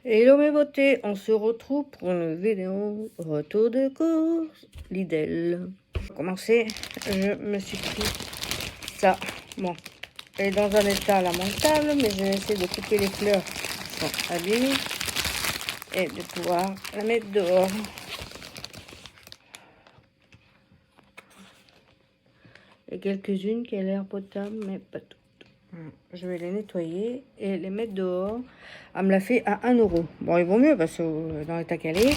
Hello mes beautés, on se retrouve pour une vidéo retour de course Lidl. Pour commencer, je me suis pris ça. Bon, elle est dans un état lamentable, mais j'ai essayé de couper les fleurs qui sont abîmées et de pouvoir la mettre dehors. Il y a quelques-unes qui ont l'air potables, mais pas toutes. Je vais les nettoyer et les mettre dehors. Elle me l'a fait à 1 €. Bon, il vaut mieux parce que dans l'état qu'elle est.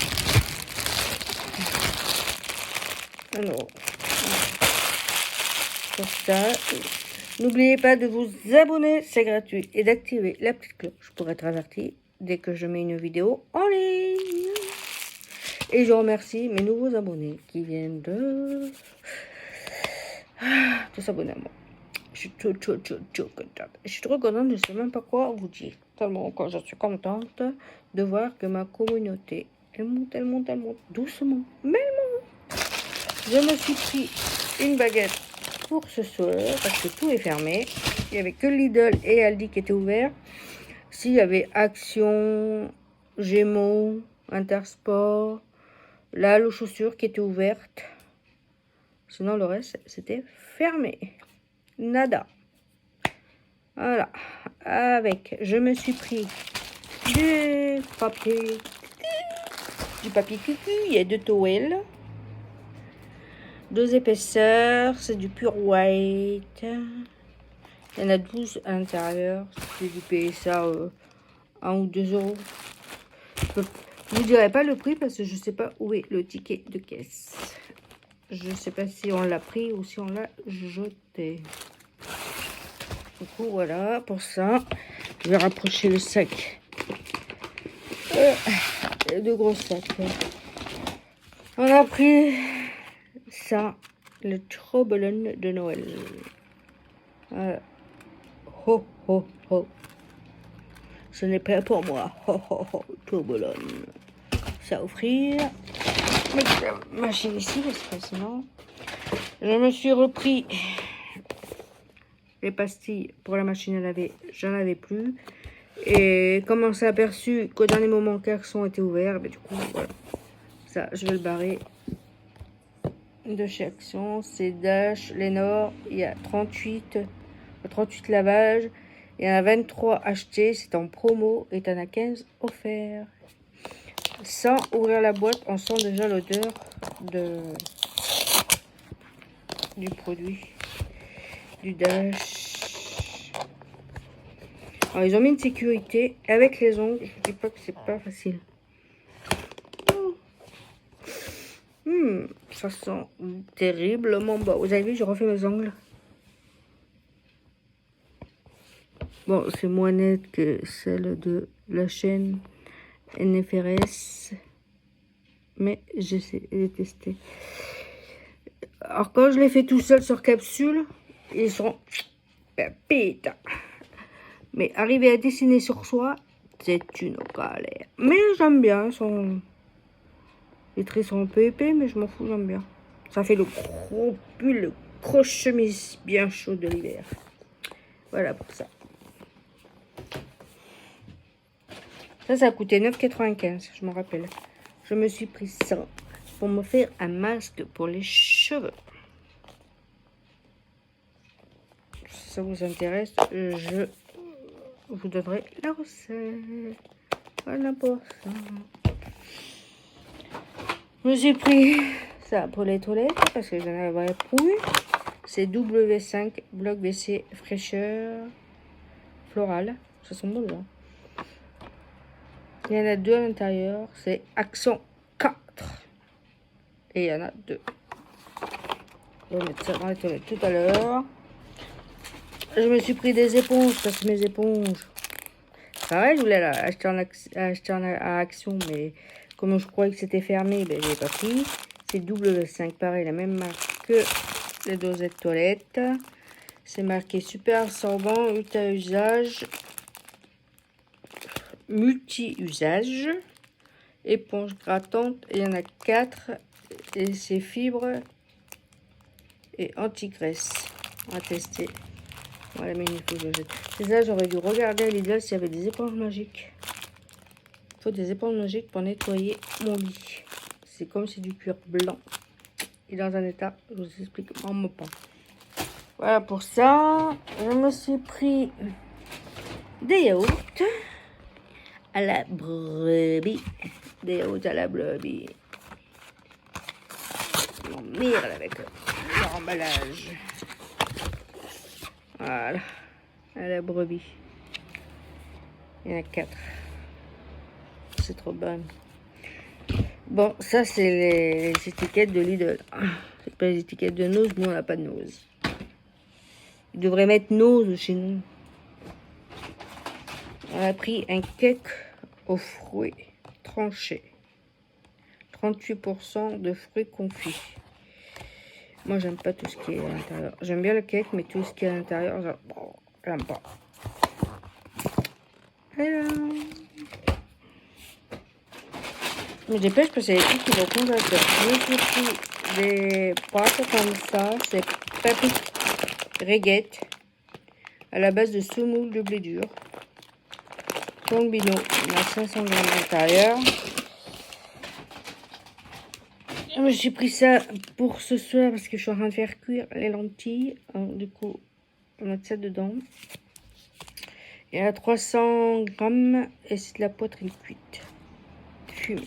1 €. Pour ça, n'oubliez pas de vous abonner, c'est gratuit. Et d'activer la petite cloche pour être averti dès que je mets une vidéo en ligne. Et je remercie mes nouveaux abonnés qui viennent de s'abonner à moi. Je suis trop contente. Je suis trop contente, je ne sais même pas quoi vous dire. Tellement quand je suis contente de voir que ma communauté, elle monte doucement. Mais elle monte. Je me suis pris une baguette pour ce soir parce que tout est fermé. Il n'y avait que Lidl et Aldi qui étaient ouverts. S'il y avait Action, Gémeaux, Intersport, là, les chaussures qui étaient ouvertes. Sinon, le reste, c'était fermé. Nada. Voilà. Avec, je me suis pris du papier cucu. Il y a 2 towels. 2 épaisseurs. C'est du pure white. Il y en a 12 à l'intérieur. J'ai dû payer ça 1 ou 2 €. Je ne vous dirai pas le prix parce que je ne sais pas où est le ticket de caisse. Je ne sais pas si on l'a pris ou si on l'a jeté. Du coup, voilà, pour ça, je vais rapprocher le sac. 2 gros sacs. On a pris ça, le Toblerone de Noël. Ho, ho, ho. Ce n'est pas pour moi. Ho, ho, ho, Toblerone. Ça à offrir. Mettre la machine ici, parce que sinon... Je me suis repris les pastilles pour la machine à laver. J'en avais plus. Et comme on s'est aperçu qu'au dernier moment, Carson était ouvert, ben du coup, voilà. Ça, je vais le barrer de chez Action. C'est Dash, Lénore. Il y a 38 lavages. Il y en a 23 achetés. C'est en promo. Et t'en as 15 offerts. Sans ouvrir la boîte, on sent déjà l'odeur du produit. Du Dash. Alors, ils ont mis une sécurité avec les ongles. Je ne dis pas que c'est pas facile. Ça sent terriblement bas. Vous avez vu, je refais mes ongles. Bon, c'est moins net que celle de la chaîne NFRS. Mais j'ai testé. Alors, quand je les fais tout seul sur capsule, ils sont pétants. Mais arriver à dessiner sur soi, c'est une galère. Mais j'aime bien. Les traits sont un peu épais, mais je m'en fous, j'aime bien. Ça fait le gros pull, le gros chemise bien chaud de l'hiver. Voilà pour ça. Ça a coûté 9,95, je me rappelle. Je me suis pris ça pour me faire un masque pour les cheveux. Si ça vous intéresse, je vous donnerai la recette. Voilà pour ça. Je me suis pris ça pour les toilettes parce que j'en avais plus. C'est W5 bloc WC fraîcheur florale. Ça sent bon là. Il y en a 2 à l'intérieur. C'est Action 4. Et il y en a 2. Je vais mettre ça dans les toilettes tout à l'heure. Je me suis pris des éponges parce que mes éponges. Ça va, je voulais acheter à Action, mais comme je croyais que c'était fermé, ben, je l'ai pas pris. C'est W5, pareil, la même marque que les dosettes toilettes. C'est marqué super absorbant, multi-usage, éponge grattante. Il y en a 4 et c'est fibre et anti-graisse. On va tester. Voilà, mais il faut que je jette. C'est ça, j'aurais dû regarder à Lidl s'il y avait des éponges magiques. faut des éponges magiques pour nettoyer mon lit. C'est comme c'est du cuir blanc. Il est dans un état, je vous explique en mot pas. Voilà pour ça. Je me suis pris des yaourts à la brebis. Des yaourts à la brebis. Je m'emmerde avec leur emballage. Voilà. À la brebis. Il y en a 4. C'est trop bon. Bon, ça c'est les étiquettes de Lidl. C'est pas les étiquettes de Nose, nous on n'a pas de Nose. Ils devraient mettre Nose chez nous. On a pris un cake aux fruits tranchés. 38% de fruits confits. Moi j'aime pas tout ce qui est à l'intérieur. J'aime bien le cake, mais tout ce qui est à l'intérieur, j'aime pas. Hello. Je me dépêche parce qu'il y a des trucs qui vont au congélateur. Je me suis pris des pâtes comme ça. C'est papique reguette à la base de semoule de blé dur. Tombino, il y a 500 grammes à l'intérieur. Je me suis pris ça pour ce soir parce que je suis en train de faire cuire les lentilles. Alors, du coup, on va mettre ça dedans. Il y a 300 grammes et c'est de la poitrine cuite. Fumée.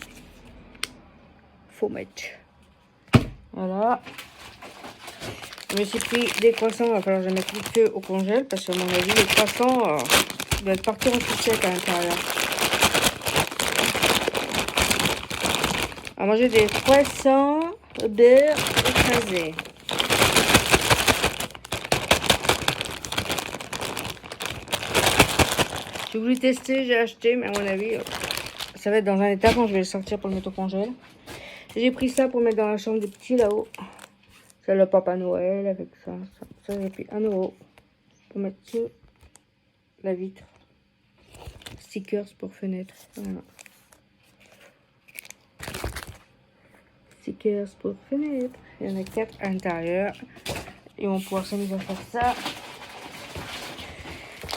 Faut mettre. Voilà. Je me suis pris des croissants. Il va falloir que je mette vite au congèle parce que, à mon avis, les croissants doivent partir en sucette à l'intérieur. On va manger des croissants au beurre écrasé. J'ai voulu tester, j'ai acheté, mais à mon avis, ça va être dans un état quand je vais le sortir pour le mettre au congèle. J'ai pris ça pour mettre dans la chambre des petits là-haut. C'est le Papa Noël avec ça. Ça j'ai pris 1 € pour mettre sur la vitre. Stickers pour fenêtre. Voilà. Stickers pour fenêtre. Il y en a 4 à l'intérieur. Ils vont pouvoir s'amuser à faire ça.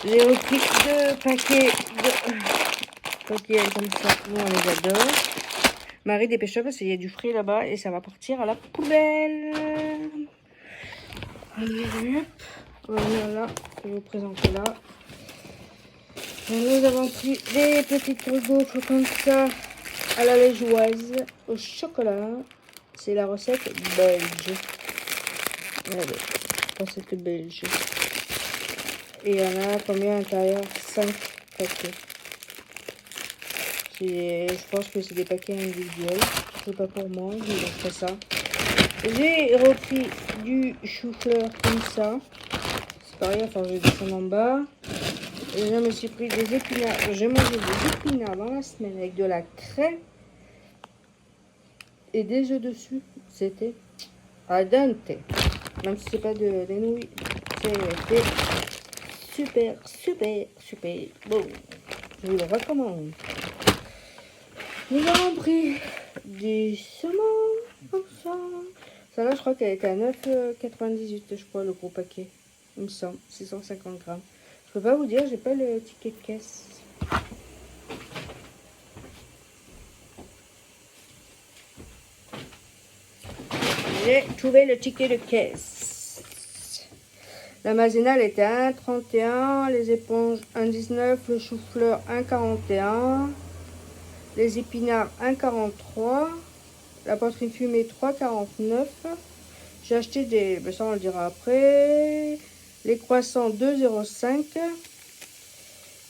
J'ai repris 2 paquets de coquillettes comme ça. Nous, on les adore. Marie, dépêche-toi parce qu'il y a du frais là-bas et ça va partir à la poubelle. Voilà, je vais vous présenter là. Nous avons pris des petites grosses gaufres comme ça à la liégeoise au chocolat. C'est la recette belge. Regardez, recette belge. Et il y en a combien à l'intérieur? 5 paquets. Je pense que c'est des paquets individuels. C'est pas pour moi, je vais faire ça. J'ai repris du chou-fleur comme ça. C'est pareil, enfin je vais descendre en bas. Et je me suis pris des épinards. J'ai mangé des épinards dans la semaine avec de la crème et des œufs dessus. C'était al dente. Même si c'est pas des nouilles. C'était super, super, super bon. Je vous le recommande. Nous avons pris du saumon comme ça. Ça là, je crois qu'elle était à 9,98 je crois, le gros paquet. Il me semble, 650 grammes. Je peux pas vous dire, j'ai pas le ticket de caisse. J'ai trouvé le ticket de caisse. La maïzena était à 1,31, les éponges 1,19, le chou-fleur 1,41, les épinards 1,43, la poitrine fumée 3,49. J'ai acheté des, ben ça on le dira après, les croissants 2,05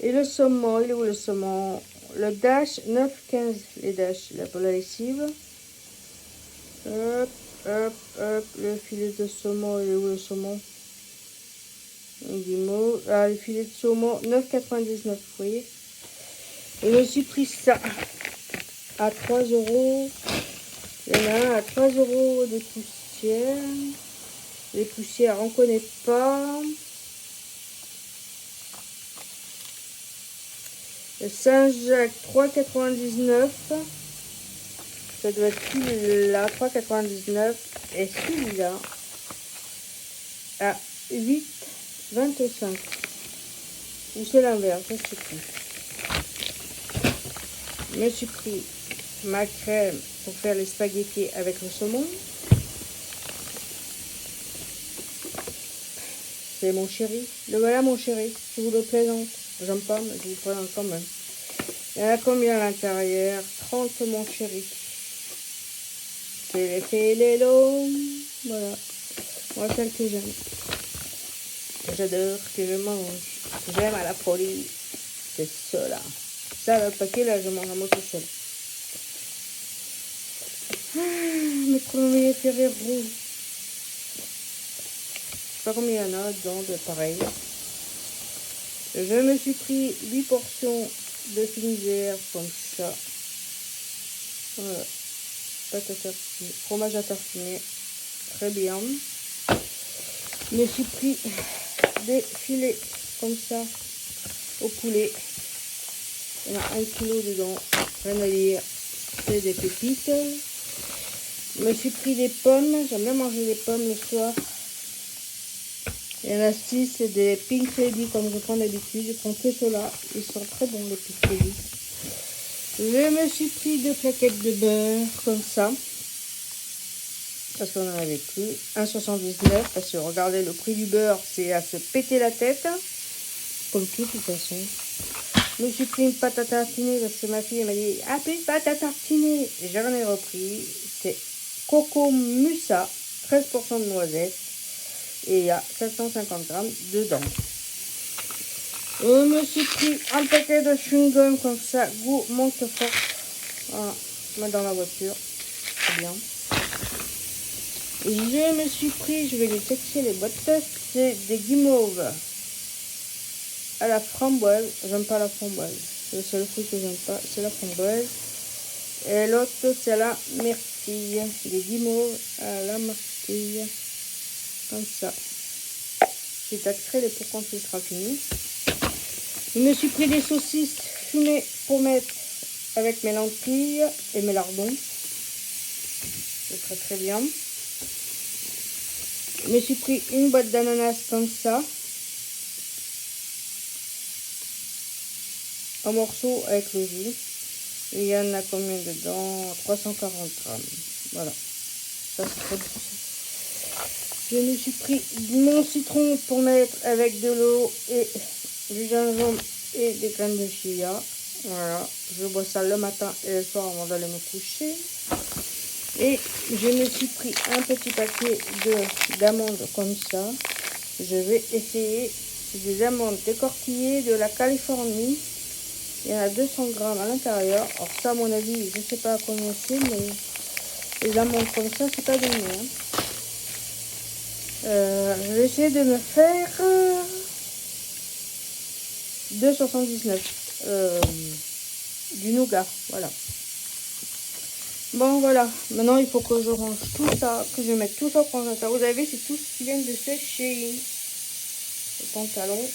et le saumon, il est où le saumon? Le dash 9,15, les dash là pour la lessive. Hop, hop, hop, le filet de saumon, il est où le saumon? Ah, le filet de saumon 9,99, vous voyez. Et je me suis pris ça à 3 €. Il y en a un à 3 € de poussière. Les poussières, on ne connaît pas. Le Saint-Jacques 3,99. Ça doit être celui-là, 3,99. Et celui-là à 8,25. Ou c'est l'inverse, je sais plus. Je me suis pris ma crème pour faire les spaghettis avec le saumon. C'est mon chéri. Le voilà mon chéri. Je vous le présente. J'aime pas, mais je vous le présente quand même. Il y en a combien à l'intérieur? 30 mon chéri. C'est l'effet Lélo. Voilà. Moi, celle que j'aime. J'adore, que je mange. J'aime à la folie. C'est cela. Ça, le paquet, là, je mange à moi tout seul. Mes premiers ferrés rouges. Je sais pas combien il y en a dedans de pareil. Je me suis pris 8 portions de fines comme ça. Voilà. Pâte à tartiner. Fromage à tartiner. Très bien. Je me suis pris des filets comme ça au poulet. Il y en a 1 kilo dedans. Rien à dire. C'est des pépites. Je me suis pris des pommes. J'aime bien manger des pommes le soir. Il y en a 6, c'est des Pink Lady comme je prends d'habitude. Je prends que ceux-là. Ils sont très bons les Pink Lady. Je me suis pris 2 plaquettes de beurre comme ça. Parce qu'on n'en avait plus. 1,79. Parce que regardez, le prix du beurre, c'est à se péter la tête. Comme tout, de toute façon. Je me suis pris une pâte à tartiner parce que ma fille m'a dit « Ah, plus de pâte à tartiner !» J'en ai repris. C'est Coco Musa, 13% de noisettes. Et il y a 750 grammes dedans. Je me suis pris un paquet de chewing-gum comme ça, goût Montefort. Voilà, mettre dans la voiture. C'est bien. Je me suis pris, je vais les texter les boîtes, c'est des guimauves à la framboise. J'aime pas la framboise. Le seul fruit que j'aime pas, c'est la framboise. Et l'autre, c'est la myrtille. Des guimauves à la myrtille. Comme ça. J'ai taxé les pour quand il sera fini. Je me suis pris des saucisses fumées pour mettre avec mes lentilles et mes lardons. C'est très très bien. Je me suis pris une boîte d'ananas comme ça. En morceaux avec le jus. Il y en a combien dedans? 340 grammes. Voilà. Ça c'est très bon. Je me suis pris mon citron pour mettre avec de l'eau et du gingembre et des graines de chia. Voilà. Je bois ça le matin et le soir avant d'aller me coucher. Et je me suis pris un petit paquet d'amandes comme ça. Je vais essayer des amandes décortiquées de la Californie. Il y en a 200 grammes à l'intérieur. Alors ça, à mon avis, je ne sais pas combien c'est, mais les amandes comme ça, c'est pas donné. Hein. Je vais essayer de me faire 2,79 du nougat. Voilà. Bon, voilà. Maintenant, il faut que je range tout ça, que je mette tout ça au congélateur. Vous avez vu, c'est tout ce qui vient de sécher. Le pantalon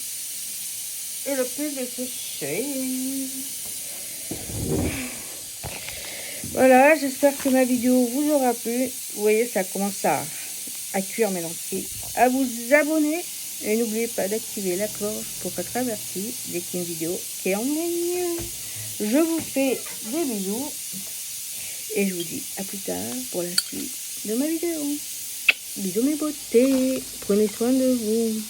et le pull de sécher. Voilà, j'espère que ma vidéo vous aura plu. Vous voyez, ça commence à cuire mes lentilles. À vous abonner et n'oubliez pas d'activer la cloche pour être averti dès qu'il y a une vidéo qui est en ligne. Je vous fais des bisous et je vous dis à plus tard pour la suite de ma vidéo. Bisous mes beautés, prenez soin de vous.